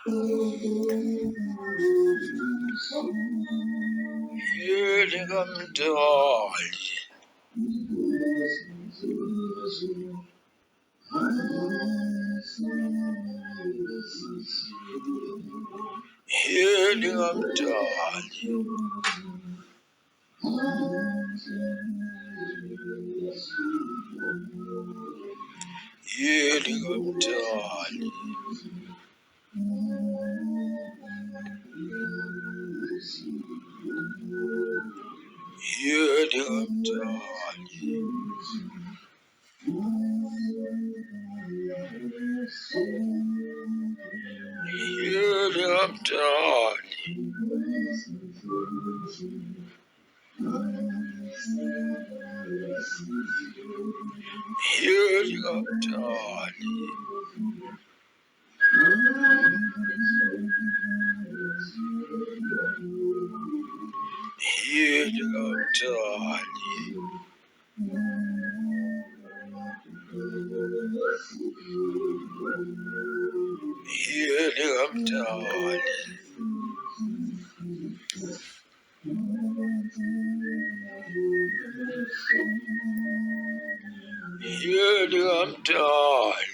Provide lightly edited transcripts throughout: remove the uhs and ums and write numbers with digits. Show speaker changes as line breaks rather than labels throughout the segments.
Yelikamdali, yelikamdali, yelikamdali, yelikamdali, yelikamdali, yelikamdali, yelikamdali, yelikamdali, yelikamdali,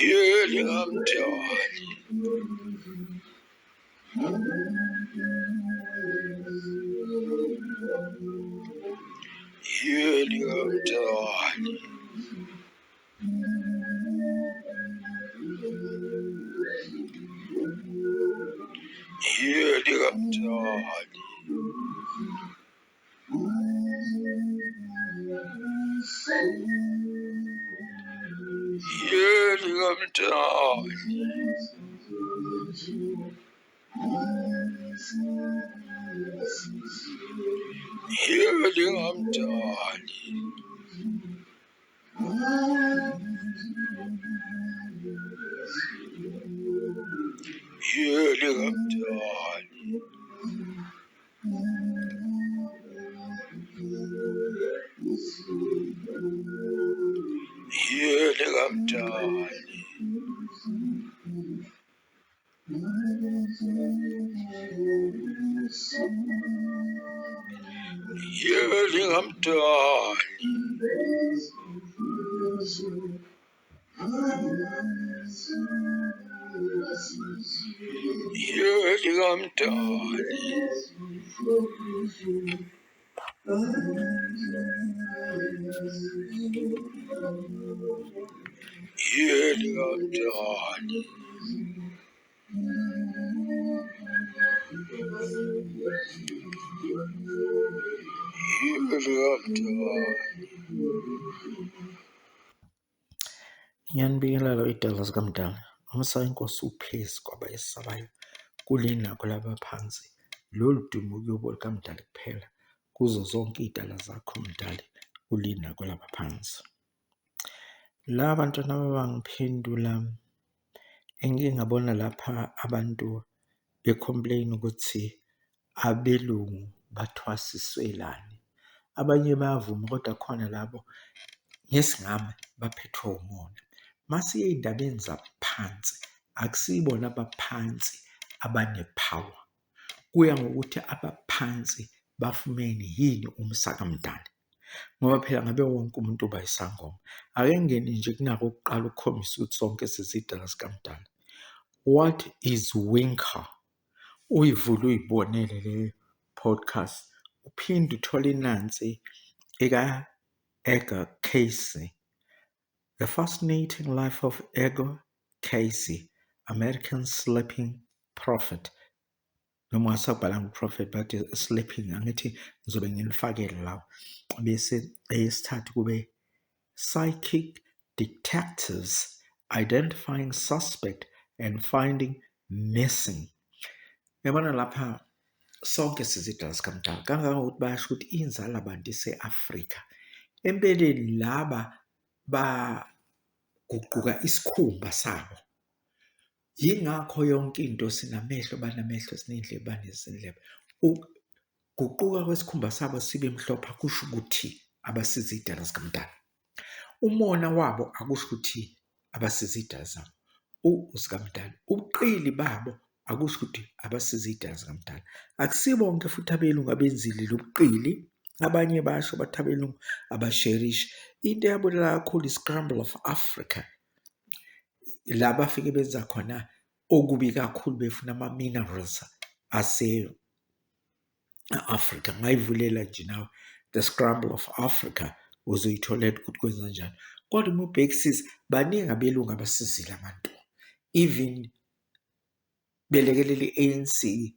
yelikamdali, yelikamdali, yelikamdali, yelikamdali, yelikamdali, yelikamdali, yelikamdali, yelikamdali, yelikamdali, yelikamdali, yelikamdali.
Ngiyanibingelela idala zikaMdala. Umsa inkosi uPhezi kwabayesabayo kulinako labaphansi. Lolu dumo kuyobo likaMdali kuphela kuzo zonke iy'dala zakho Mdali kulinako labaphansi. La bantwana babangiphendula engike ngabona lapha abantu becomplain ukuthi abelungu bathwasiswelane. Abanye bayavuma kodwa khona labo ngesingame baphethwe umona. Masiye ey'ndabeni zaphansi, akusibona abaphansi abanephawa. Kuya ngokuthi abaphansi bafumene yini umsa kaMdali. Ngoba phela ngabe wonke umuntu uba isangoma. Ake ngingene nje kunako ukuqala ukukhombisa ukuthi sonke sizidala zikaMdali. What is Winker? Uyivule uyibonele le podcast. Uphinde uthole inansi eka-Edgar Cayce. The Fascinating Life of Edgar Cayce, American Sleeping Prophet. Noma ngasabhalanga prophet but sleeping angithi ngizobe ngilifakele lawo. Bese eyesithathu kube Psychic Detectives Identifying Suspect and Finding Missing. Yabona lapha sonke sizidala zikaMdali kangangokuthi bayasho ukuthi inzala bantu ise-Afrika. Empeleni laba baguquka isikhumba sabo. Yingakho yonke into sinamehlo banamehlo, siney'ndlebe banezindlebe. Guquka kwesikhumba sabo sibe mhlophe akusho ukuthi abasiza iy'dalwa zikaMdali. Umona wabo akusho ukuthi abasiza iy'dalwa zabo zikaMdali. Ubuqili babo akusho ukuthi abasiza iy'dalwa zikaMdali. Akusibonke futhi abelungu abenzile lobuqili. Abanye basho bathi abelungu abasherishi. Into eyabulala kakhulu i-Scramble of Africa, la bafike benza khona okubi kakhulu befuna ama-minerals Africa. Ngayivulela nje nawe the Scramble of Africa uzoyitholela ukuthi kwenza njani. Kodwa uma ubhekisisa baningi abelungu abasizile abantu, even belekelela i-ANC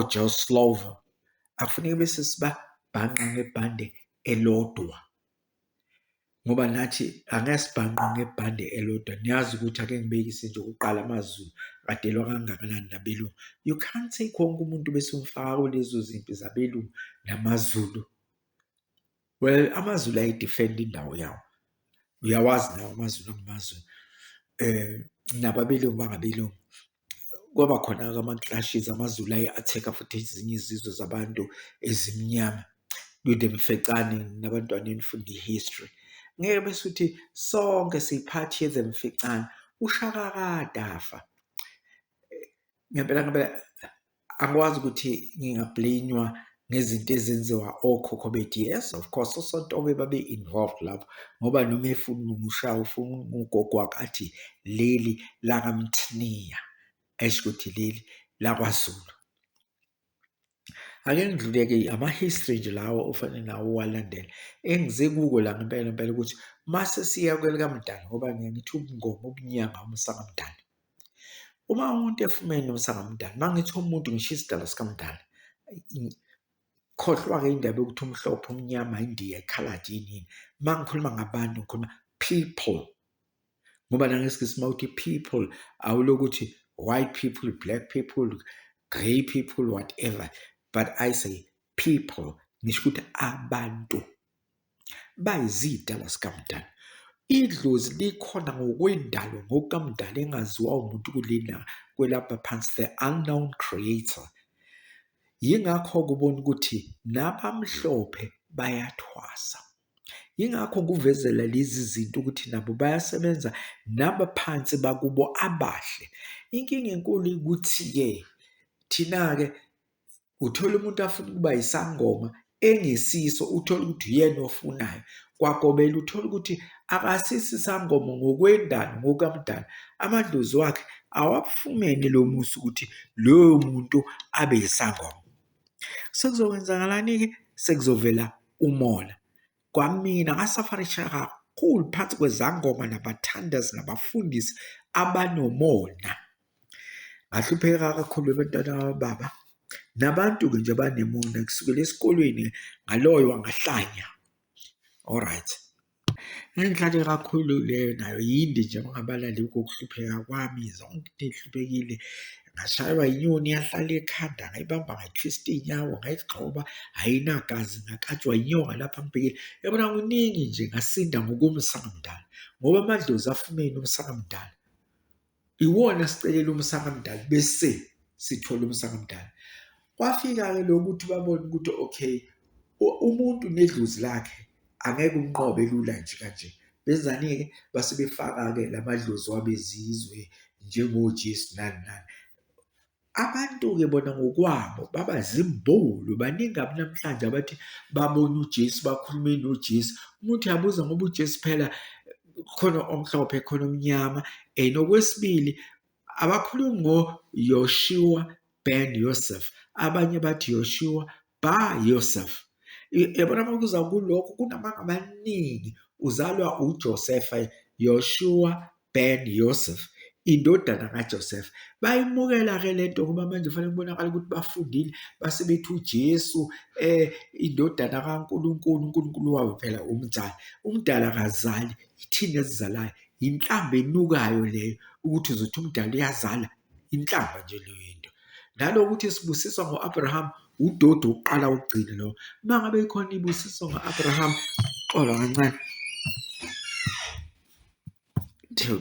Joe Slovo akufuneki bese sibabhanqa ngebhande elodwa, ngoba nathi angeke sibhanqwe ngebhande elodwa. Niyazi ukuthi ake ngibekise nje ukuqala amaZulu kadelwa kangakanani nabelungu. You can't take wonke umuntu bese umfaka kulezo zimpi zabelungu namaZulu. Well, amaZulu ayidefend indawo yawo, uyawazi nawo amaZulu angamaZulu, nababelungu bangabelungu. Kwaba khona-ke ama-clashes, amaZulu ayi-attack-a futhi ezinye izizwe zabantu ezimnyama. Kudemfecane nabantwana enifunda i-history. Ngeke bese uthi sonke siyiphathi yezemfecane. uShaka kade afa. Ngempela angikwazi ukuthi ngingablamewa ngezinto ezenziwa okhokho bethu. Yes, of course, osontobe babe-involved lapho, ngoba noma efuna umushawu ufuna ugogo wakhe athi leli lakaMthniya, esho ukuthi leli lakwaZulu. Ake ngidluleke ama-history nje lawo ofanele nawo uwalandele. Engize kuko la ngempela ukuthi mase siya kwelikaMdali, ngoba ngithi ubungoma obunyanga umsangaMdali. Uma umuntu efumene nomsangaMdali, uma ngithi umuntu ngisho isidalwa sikaMdali, khohlwa-ke indaba yokuthi umhlophe, umnyama, indiya, ikhaladi, yini. Uma ngikhuluma ngabantu ngikhuluma people, ngoba nangesikhathi uma uthi people awulokuthi white people, black people, grey people, whatever, but I say people, ngisho ukuthi abantu bayizidalwa zikaMdali. Idlozi likhona ngokwendalo ngokukaMdali engaziwa umuntu kulena kwelapha phansi, the unknown creator. Yingakho kubona ukuthi nabamhlophe bayathwasa. Yingakho kuvezela lezi zinto ukuthi nabo bayasebenza nabaphansi bakubo abahle. Inkinga enkulu ukuthi-ke thina-ke uthola umuntu afuna ukuba yisangoma engesiso, uthola ukuthi uyena ofunayo. Kwagobela uthola ukuthi akasisi isangoma ngokwendalo ngokukaMdali. Amadlozi wakhe awafumene lo musa ukuthi loyo muntu abe yisangoma. Sekuzokwenzakalani-ke? Sekuzovela umona. Kwamina ngasafarisha kakhulu phansi kwezangoma nabathandazi nabafundisi abanomona. Ngahlupheka kakhulu abantwana baba nabantu-ke nje abanemona kusukela esikolweni ngaloyo wangahlanya. Alright. Ngihlale kakhulu leyo nayo yinde nje mangabalali ukuhlupheka kwami, zonke into ehluphekile. Ngashaywa inyoni yahlala ekhanda, ngayibamba ngayitwista iy'nyawo, ngayigxoba, ayinagazi, ngakatshwa inyoka lapha ngibhekile. Yabona kuningi nje ngasinda ngokumsangaMdali, ngoba amadlozi afumene umsangaMdali. Iwona sicelela umsangaMdali bese sithola umsangaMdali. Kwafika-ke lo ukuthi babone ukuthi okay, umuntu nedlozi lakhe angeke umnqobe lula nje kanje. Benzani-ke? Base befaka-ke lamadlozi wabezizwe njengoJesu nani nani. Abantu-ke bona ngokwabo babazimbulu, baningi namhlanje abathi babona uJesu, bakhulume noJesu. Umuntu uyabuza ngoba uJesu phela khona omhlophe khona omnyama. Nokwesibili abakhulumi ngoYoshua ben Yosef, abanye bathi Yoshua ba Yosef. Yabona uma kuza kulokho kunamanga amaningi. Uzalwa uJosefa, Yoshua ben Yosef, indodana kaJoseph. Bayimukela-ke lento ngoba manje kufanele kubonakala ukuthi bafundile, base bethi uJesu indodana kaNkulunkulu, uNkulunkulu wabo phela umdala. Umdala akazali, ithina esizalayo. Inhlamba enukayo leyo ukuthi uzothi umdala uyazala, inhlamba nje leyo into. Nalokuthi sibusiswa ngo-Abraham, uDodo wokuqala wokugcina lo. Uma ngabe ikhona ibusiswa ngo-Abraham, xola kancane.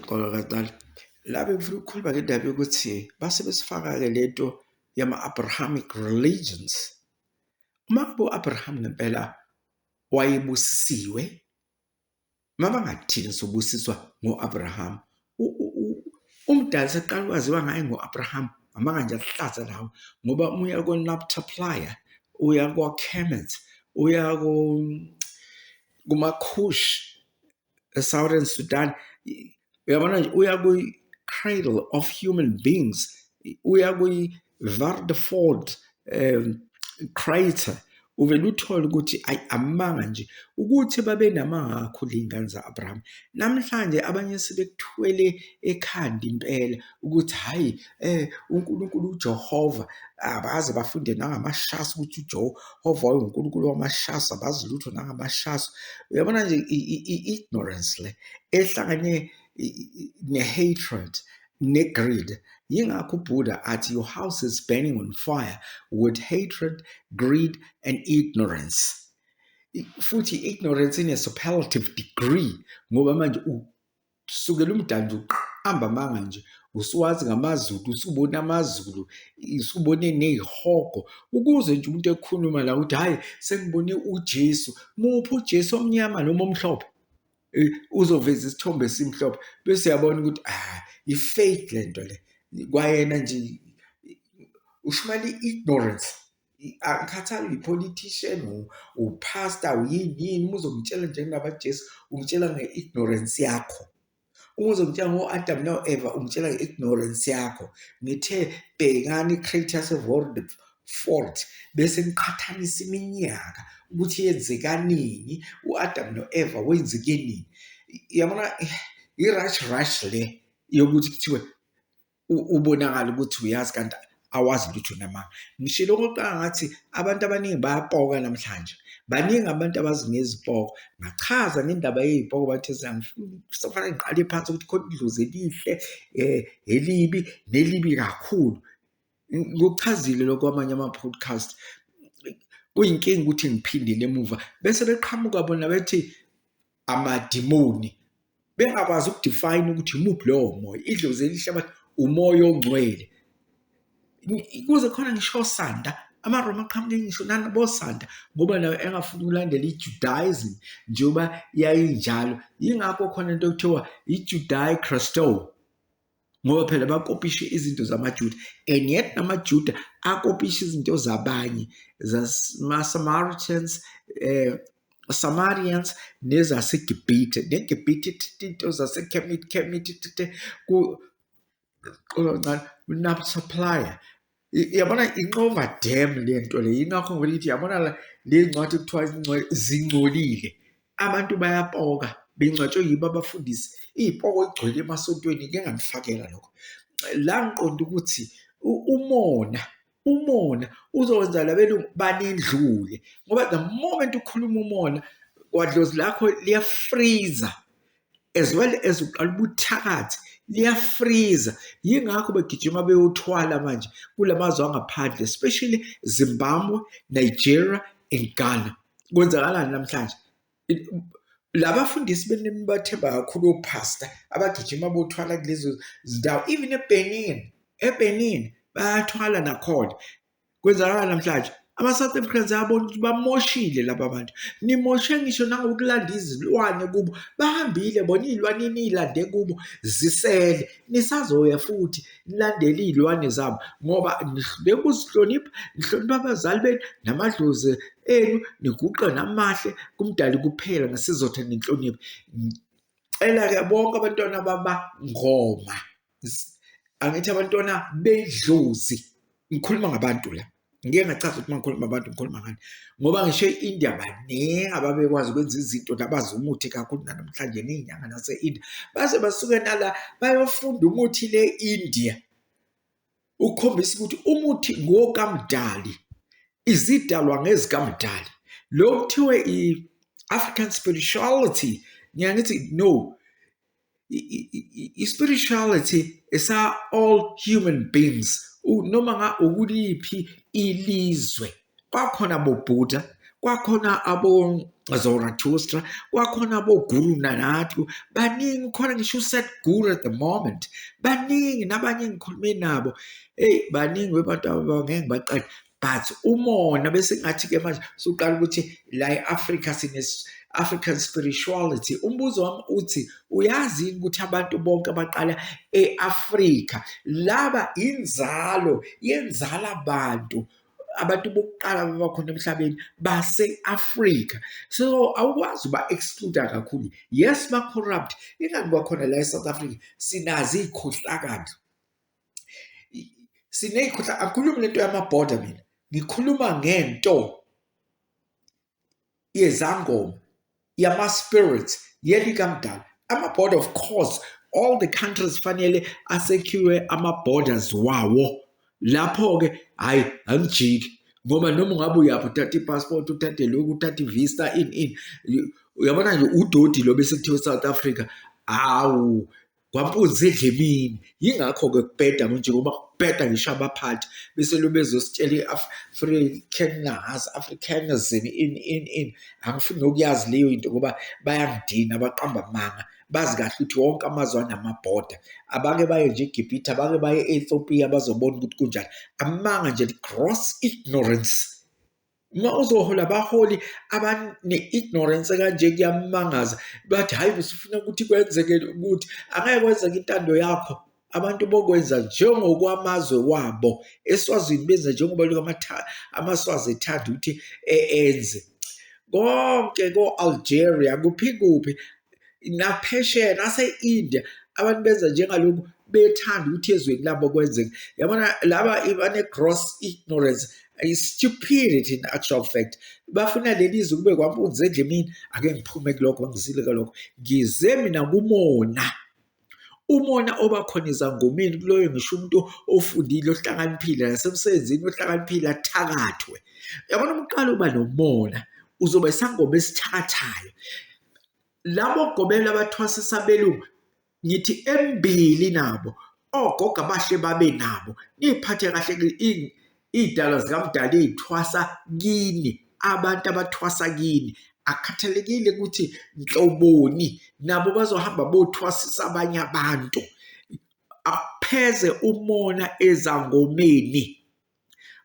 Xola kancane. La bengifuna ukukhuluma ngendaba yokuthi base besifaka-ke lento yama-Abrahamic religions. Mabo Abraham ngempela wayebusisiwe, mabangathini sobusiswa ngo-Abraham. Umdali seqala kwaziwa ngaye ngo-Abraham, amanga nje ahlaza lawo, ngoba uya ko-Naphtali, uya kwa-Kemet, uya kumaKush, Southern Sudan, uyabona nje, uya kwi-cradle of human beings, uya kwi-Vardeford crater, uvele uthole ukuthi amanga nje ukuthi babe namanga kakhulu iy'ngane za-Abraham. Namhlanje abanye sebekuthwele ekhanda impela ukuthi hhayi uNkulunkulu uJehova, abaze bafunde nangamashasi ukuthi uJehova wayenguNkulunkulu wamashasi, abazi lutho nangamashasi. Uyabona nje i-ignorance le ehlangane ne-hatred ne-greed. Yingakho uBuddha athi your house is burning on fire with hatred, greed and ignorance. Futhi ignorance in a superlative degree, ngoba manje usukela umdala nje uqamba amanga nje, usuwazi ngamaZulu, usubona amaZulu, usubone ney'hogo, ukuze nje umuntu ekhuluma la ukuthi hhayi sengibone uJesu. Muphi uJesu, omnyama noma omhlophe? Uzoveza isithombe esimhlophe bese uyabona ukuthi i-fake lento le kwayena nje. Ushumala i-ignorance. Akukhathali uyi-politician, upastor, uyini, uma uzongitshela njengabaJesu ungitshela nge-ignorance yakho. Uma uzongitshela ngo-Adam no-Eva ungitshela nge-ignorance yakho. Ngithe bhekani i-creator yaseVoldemort bese ngiqhathanisa iminyaka ukuthi yenzekanini, u-Adam no-Eva wenzeke nini. Yabona i-rush le yokuthi kuthiwe ubonakala ukuthi uyazi kanti awazi lutho namanga. Ngishilo okokuqala ngathi abantu abaningi bayapoka namhlanje. Baningi abantu abazi ngezipoko. Ngachaza ngendaba yey'poko bathi kufanele ngiqale phansi ukuthi khona idlozi elihle, elibi nelibi kakhulu. Ngokuchazile lokho kwamanye ama-podcast. Kuyinkinga ukuthi ngiphindile emuva bese beqhamuka bona bethi amadimoni, bengakwazi ukudefine ukuthi umuphi lowo moya. Idlozi elihle bathi umoya ongcwele. Kuze khona ngisho osanda, amaRoma aqhamuke ngisho nanabosanda ngoba nayo engafuni ukulandela i-Judaism njengoba yayinjalo. Yingakho khona into ekuthiwa i-Judeo-Christo, ngoba phela bakopishe izinto zamaJuda, and yet namaJuda akopishe izinto zabanye zama-Samaritans, Samarians nezaseGibhithe. NeGibhithe into zaseKhemiti Naphtali. Yabona inqova dam le nto le. Yingakho ngelithi yabona la ley'ncwadi kuthiwa zingcolile. Abantu bayapoka bengcwatshwe yibo abafundisi. Iy'poko egcwele emasontweni ke nganifakela lokho. La ngiqonda ukuthi umona uzokwenza labelungu banendlule, ngoba the moment ukhuluma umona kwadlozi lakho liyafriza, as well as uqala ubuthakathi liyafriza. Yingakho begijima beyothwala manje kulamazwe angaphandle, especially Zimbabwe, Nigeria and Ghana. Kwenzakalani namhlanje? Labafundisi bathemba kakhulu opastor abagijima bothwala kulezo zindawo. Even eBenin bayathwala nakhona. Kwenzakala namhlanje ama-South Africans ayabona ukuthi bamoshile laba abantu. Nimoshe ngisho nangokulanda izilwane kubo. Bahambile bona iy'lwane niy'lande kubo zisele. Nisazoya futhi nilandele iy'lwane zabo ngoba nihluleka ukuzihlonipha, nihlonipha abazali benu namadlozi enu, niguqe namahle kumdali kuphela ngesizotha nenhlonipho. Ngicela-ke bonke abantwana bamaNgoma, angithi abantwana bedlozi, ngikhuluma ngabantu la. Ngike ngachaza ukuthi mangikhuluma abantu ngikhuluma ngani, ngoba ngisho e-India baningi ababekwazi ukwenza izinto nabazi umuthi kakhulu namhlanje ney'nyanga nase-India. Base basuke nala bayofunda umuthi le-India ukukhombisa ukuthi umuthi ngokamdali, izidalwa ngezikamdali. Lo kuthiwe i-African spirituality, ngiyangithi no, i-spirituality is our all human beings. Noma ukuliphi ilizwe, kwakhona abo-Buddha, kwakhona abo-Zoroaster, kwakhona abo-Guru Nanak, baningi, khona ngisho uSadhguru at the moment, baningi nabanye engikhulume nabo. Baningi bebantu ngeke ngibaqede. but umona bese ngathi-ke manje suqala ukuthi la e-Afrika African spirituality. Umbuzo wami uthi uyazi yini ukuthi abantu bonke abaqala e-Afrika laba inzalo yenzala abantu bokuqala babakhona emhlabeni base-Afrika, so awukwazi uba-exclude kakhulu. Yes, ba-corrupt, ingani kwakhona la e-South Africa sinazo iy'khohlakalo, angikhulumi lento yamabhoda mina, ngikhuluma ngento yezangoma, yama-spirits, yelikamdala. Ama-border, of course, all the countries fanele asecure ama-borders wawo. Lapho-ke hhayi angijiki ngoba noma ungabe uyaphi uthatha i-passport, uthathe lokhu, uthathe i-visa, uyabona nje udodi lo bese kuthiwa South Africa, awu kwampunzi edlemini. Yingakho-ke kubheda manje ngoba kubheda ngisho abaphathi bese lo bezositshela i-Africanism angifuni nokuyazi leyo into ngoba bayangidina, abaqamba amanga, bazi kahle ukuthi wonke amazwe anamabhoda. Abake baye nje eGibhithe, abake baye e-Ethiopia bazobona ukuthi kunjani. Amanga nje, gross ignorance. Uma uzohola abaholi abane-ignorance kanje kuyamangaza, bathi hhayi besifuna ukuthi kwenzeke ukuthi angeke kwenzeke intando yakho. Abantu bokwenza njengokwamazwe wabo. ESwazini benza njengoba amaswazi ethanda ukuthi enze. Konke ko-Algeria kuphi naphesheya nase-India abantu benza njengalokhu, bethanda ukuthi ezweni labo kwenzeke. Yabona laba bane-gross ignorance, stupidity in actual fact. Bafuna leli zwe kube kwampunzi edlemini. Ake ngiphume kulokho, ngizile kalokho, ngize mina kumona. Umona obakhona ezangomeni kuloyo ngisho umuntu ofundile, ohlakaniphile, nasemsebenzini ohlakaniphile athakathwe. Yabona umqala uba nomona uzoba isangoma esithakathayo. Labo gobela abathwasisa belungu, ngithi embili nabo, ogogo abahle babe nabo, niphathe kahle iy'dalwa zikamdala ey'thwasa kini, abantu abathwasa kini. Akukhathalekile ukuthi nhloboni, nabo bazohamba bothwasisa abanye abantu. Akupheze umona ezangomeni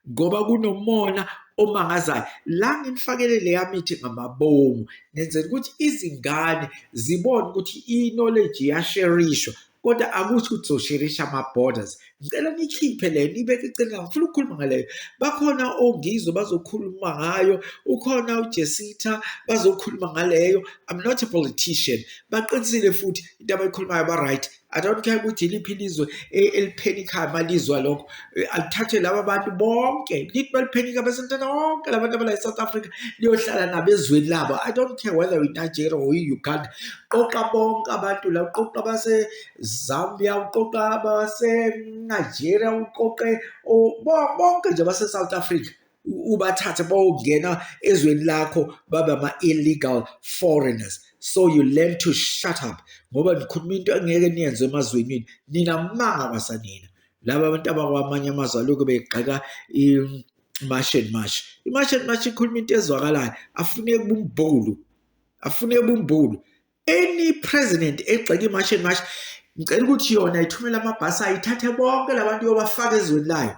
ngoba kunomona omangazayo. La ngimfakele leya mithi ngamabomu, ngenzela ukuthi izingane zibone ukuthi i-knowledge iyasherishwa, kodwa akuthi uzosherisha ama-borders. Ngicela nikhiphe leyo, nibeke eceleni, ngifuna ukukhuluma ngaleyo. Bakhona ongizwe bazokhuluma ngayo, ukhona uJessica bazokhuluma ngaleyo. I'm not a politician. Baqinisile futhi into abayikhulumayo ba-right. I don't care ukuthi iliphi ilizwe eliphenikayo malizwa lokho. Alithathe laba bantu bonke, lithi baliphenika besentana wonke la bantu abala e-South Africa liyohlala nabo ezweni labo. I don't care whether i-Nigeria or i-Uganda. Qoqa bonke abantu la, uqoqa abase-Zambia, uqoqa abase-Nigeria, uqoqe bonke nje base-South Africa. Ubathathe bawongena ezweni lakho babe ama-illegal foreigners. So you learn to shut up. Ngoba nikhuluma into engeke niyenze emazweni, ninamanga kwasanina. Laba abantu abakwamanye amazwe alokhu begxeka i-march and march. I-march and march ikhuluma into ezwakalayo, afuneke bumbulu. Any president egxeka i-march and march, ngicela ukuthi yona ithumele amabhasi ayithathe bonke labantu yobafaka ezweni layo.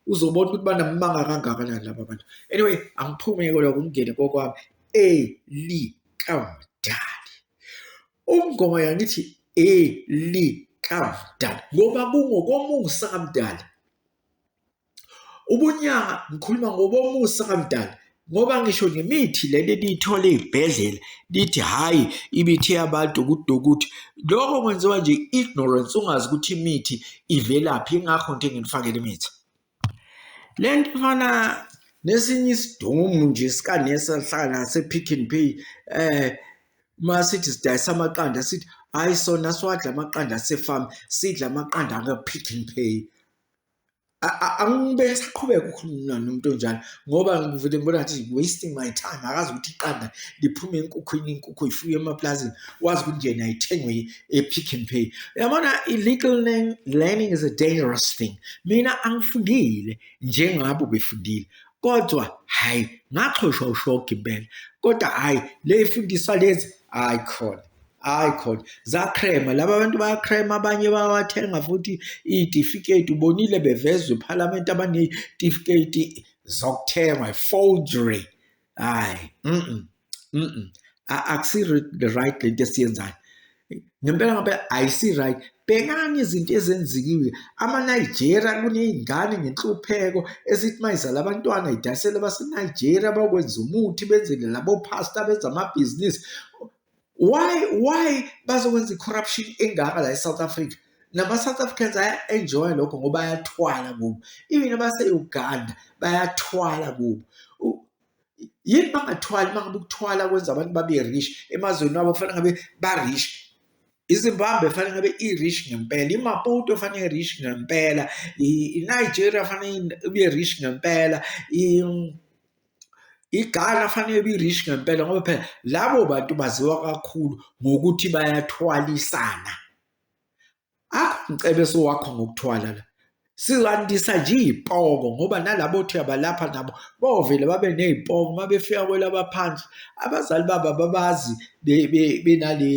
Uzobona ukuthi banamanga kangakanani laba bantu. Anyway, angiphume kodwa kungene kokwami elikamdali. Umngoma yangithi elikamdali ngoba kungokomusa kamdala. Ubunyanga ngikhuluma ngobomusa kamdala ngoba ngisho nemithi leli liyithole ezibhedlela lithi hayi imithi yabantu ukuthi lokho kwenziwa nje ignorance, ungazi ukuthi imithi ivelaphi. Ingakho into engifakele imithi lento ifana nesinye isidumu nje sikanesa sihlala nase-Pick n Pay. Masithi sidayisa amaqanda, sithi hayi sona siwadla amaqanda asefarm, sidla amaqanda aka-Pick n Pay. Angibe saqhubeka ukukhuluma nomuntu onjalo ngoba ngivele ngibona ngathi wasting my time. Akazi ukuthi iqanda liphume enkukhwini, inkukhu ifuye emaplazini, wazi ukuthi yena ayithengwe e-Pick n Pay. Yabona, illegal learning is a dangerous thing. Mina angifundile njengabo befundile, kodwa hayi ngaxoshwa ushoga impela. Kodwa hayi le ifundiswa lezi ayikhona zakrema. Laba bantu bayakrema, abanye bayawathenga futhi iy'tifiketi. Ubonile bevezwe ePhalamende abaney'tifiketi zokuthengwa forgery hayi akusi the right lento esiyenzayo ngempela ngabe ayisi right bhekani izinto ezenzikiwe ama-Nigeria kuney'ngane ngenhlupheko esithi mayizala abantwana idayisele base-Nigeria bakwenza umuthi benzele labo phasta benza amabhizinisi why bazokwenza i-corruption engaka la e-South Africa nama-South Africans aya-enjoy lokho ngoba bayathwala kubo even abase-Uganda bayathwala kubo yini bangathwali mangabe ukuthwala kwenza abantu babe rich emazweni wabo kufanele ngabe ba-rich iZimbabwe fanele ngabe i-rich ngempela iMaputo fanele rich ngempela iNigeria fanele ibe rich ngempela iGhana fanele ibe rich ngempela ngoba phela labo bantu baziwa kakhulu ngokuthi bayathwalisana akho umcebeso wakho ngokuthwala la sizandisa nje iy'poko ngoba nalabo othi abalapha nabo bovele babe ney'poko uma befika kwelaba phansi abazali babo ababazi benale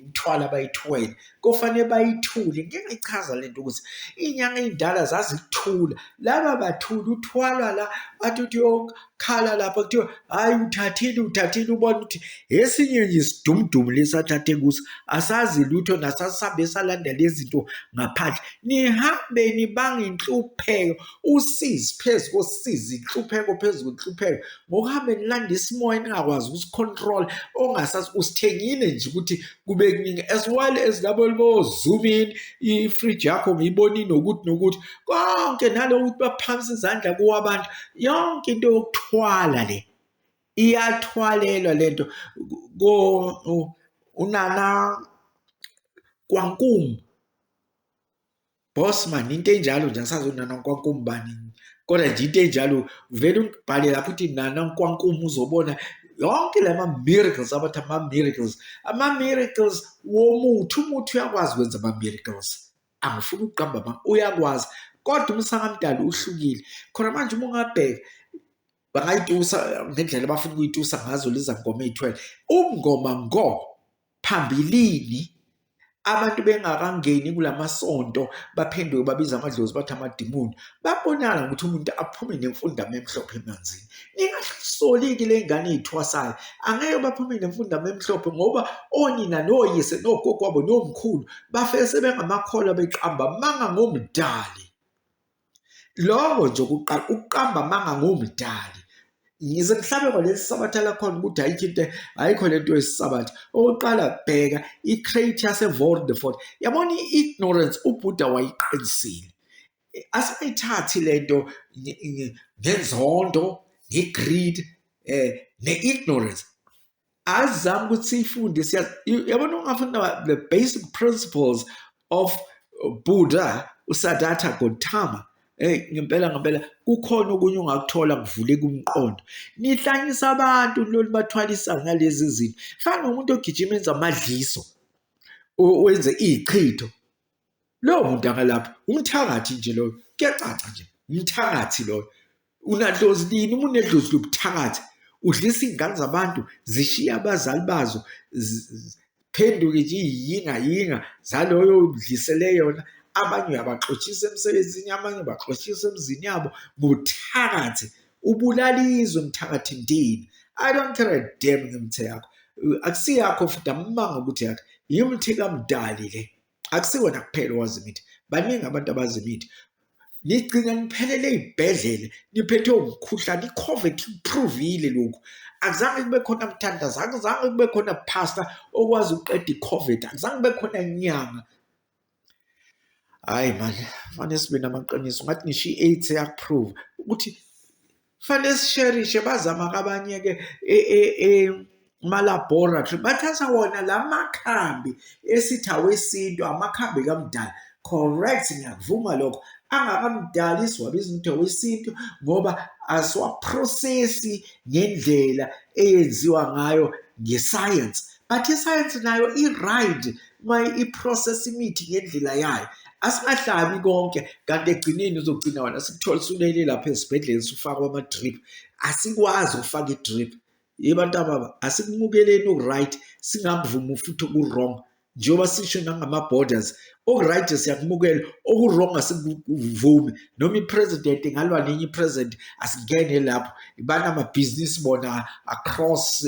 mthwala abayithwele kufanele bayithule ngeke ngichaza lento ukuthi iy'nyanga ey'ndala zazikuthula laba bathula uthwalwa la athi uthi uyokhala lapha kuthiwa hhayi uthathile ubona ukuthi esinye nje isidumudumu lesathathe kuso asazi lutho nasasihambe salandela izinto ngaphandle nihambe nibange inhlupheko usizi phezu kosizi inhlupheko phezu kwenhlupheko ngokuhambe nilanda isimoya ningakwazi ukusicontrol ongasazi usithengile nje ukuthi kube kuningi as well as labo libo-zoom in ifriji yakho ngiyibonile nokuthi konke naloku ukuthi baphakamisa izandla kuwo abantu yonke into yokuthwala le iyathwalelwa lento unana kwaNkumu Bossman into enjalo nje asazi unana kwaNkumu bani kodwa nje into enjalo vele ungibhale lapho uthi nana kwaNkumu uzobona yonke lama-miracles abathi ama-miracles womuthi umuthi uyakwazi ukwenza ama-miracles angifuni ukuqamba uyakwazi kodwa umsangamdala uhlukile khona manje uma ungabheka bangayitusa ngendlela abafuna ukuyitusa ngazo leza ngoma ey'thwele umngoma phambilini abantu bengakangeni kulamasonto baphenduke babiza amadlozi bathi amadimoni babonala ukuthi umuntu aphume nemfundamo emhlophe emanzini ningahlosoli-ke le ngane ey'thwasayo angeke baphume nemfundamo emhlophe ngoba onina noyise nogogo wabo nomkhulu bafike sebengamakholwa beqamba manga ngomdali lokho nje ukuqamba manga ngomdali yize mhlawumbe kwalesi sabatha lakhona ukuthi ayikho lento yesisabatha okokuqala bheka i-crate yase-Voordefort yabona i-ignorance uBuddha wayiqinisile asingayithathi lento ngenzondo nge-greed ne-ignorance azizama ukuthi siyifunde yabona ungafunda the basic principles of Buddha uSiddhartha Gautama ngempela kukhona okunye ungakuthola kuvuleka umqondo nihlanyisa abantu lolu bathwalisa ngalezi zinto fana nomuntu ogijima enza amadliso wenze iy'chitho lowo muntu angalapha umthakathi nje loyo kuyacaca nje umthakathi loyo unadlozi lini uma unedlozi lobuthakathi udlisa iy'ngane zabantu zishiya abazali bazo phenduke nje iy'yinga zaloyo udlisele yona abanye uyabaxoshisa emsebenzini abanye ubaxoshisa emzini yabo ngobuthakathi ubulalizwe mthakathi ndini I don't care a damn ngemthe yakho akusiyakho futhi amanga ukuthi yakho yimthi kamdali le akusiwona kuphela owazi imithi baningi abantu abazi imithi nigcina niphelele ey'bhedlele niphethwe umkhuhlane i-COVID ipruvile lokhu akuzange kube khona mthandazo akuzange kube khona pastor okwazi ukuqeda i-COVID akuzange kube khona nyanga hayi manje fanele sibe namaqiniso ngathi ngisho i-AIDS yakuprove ukuthi fanele sisherishe bazama kabanye-ke ma-laboratory bathatha wona la makhambi esithi awesintu amakhambi kamdala correct ngiyakuvuma lokho angakamdala isiwabiza ukuthi awesintu ngoba asiwaprocessi ngendlela eyenziwa ngayo ngesayensi but isayensi nayo i-right uma i-process imithi ngendlela yayo asingahlabi konke kanti egcineni uzogcina wena sikuthola usulele lapha esibhedlela sufakwa ama-drip asikwazi ukufaka i-drip yebantu ababa asikumukeleni oku-right singamvumi futhi oku-wrong njengoba sisho nangama-borders oku-right siyakumukela oku-wrong asikuvumi noma i-president engalwa nenye i-president asingene lapho banamabhizinisi bona across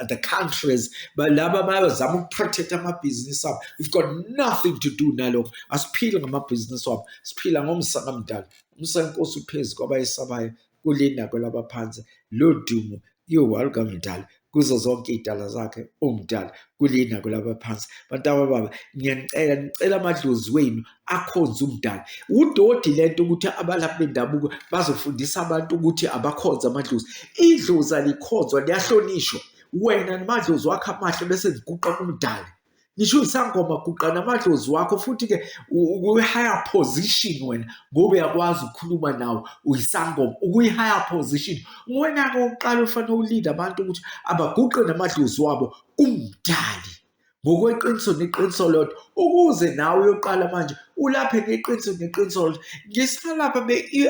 the countries laba bayazama ukuprotect amabhizinisi abo. We've got nothing to do nalokho, asiphile ngamabhizinisi wabo, siphila ngomsakamdala. Umsankosi uphezu kwabayesabayo kulina kwelabaphansi, lo dumo iwalkamdala kuzo zonke iy'dala zakhe omdala kulina kwelabaphansi. Bantu abababa, ngicela amadlozi wenu akhonze umdala. Udodi lento ukuthi abalaphi bendabuko bazofundisa abantu ukuthi abakhonze amadlozi. Idlozi alikhonzwa, liyahlonishwa. Wena namadlozi wakho amahle bese ziguqa kumdala. Ngisho isangoma guqa namadlozi wakho, futhi-ke uyi-higher position wena ngoba uyakwazi ukukhuluma nawe, uyisangoma ukuyi-higher position. Wena-ke oqala ufanele ulinde abantu ukuthi abaguqe namadlozi wabo kumdali ngokweqiniso neqiniso lodwa, ukuze nawe uyoqala manje ulaphe ngeqiniso neqiniso lodwa. Ngisalapha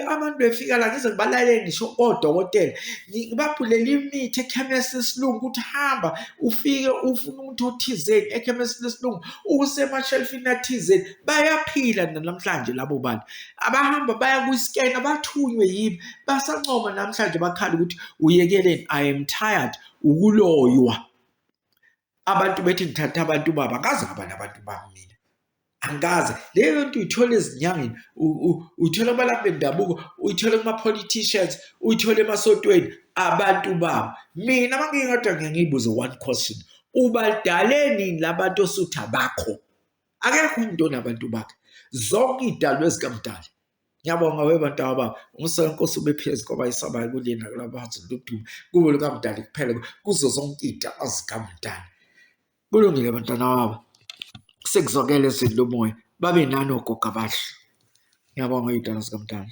abantu befika la ngize ngibalalele ngisho odokotela, ngibaphulela imithi ekhemesi lesilungu ukuthi hamba ufike ufuna umuthi othizeni ekhemesi lesilungu usemashelfini athizeni. Bayaphila namhlanje labo bantu abahamba baya kwi-scan abathunywe yibo, basancoma namhlanje bakhala ukuthi uyekeleni. I am tired ukuloywa. Abantu bethi ngithatha abantu baba, angazi ngaba nabantu bami mina, angazi. Leyo nto uyithola ezinyangeni, uyithola abalaphi bendabuko, uyithola kuma-politicians, uyithola emasontweni, abantu babo. Mina mangingadwa ngiyangibuza one question, ubadale nini labantu osuthi abakho? Akekho umuntu onabantu bakhe, zonke iy'dalwa ezikamdala. Ngiyabonga webantu ababa, umsankosi ubephezu kwabayesabayo kulina kwelabaphansi lodumo kubo lukamdala kuphela kuzo zonke iy'dalwa zikamdala. Kulungile bantwana baba, sekuzokele ezinto lomoya babe nani ogogo abahle. Ngiyabonga iy'dalwa zikamdala.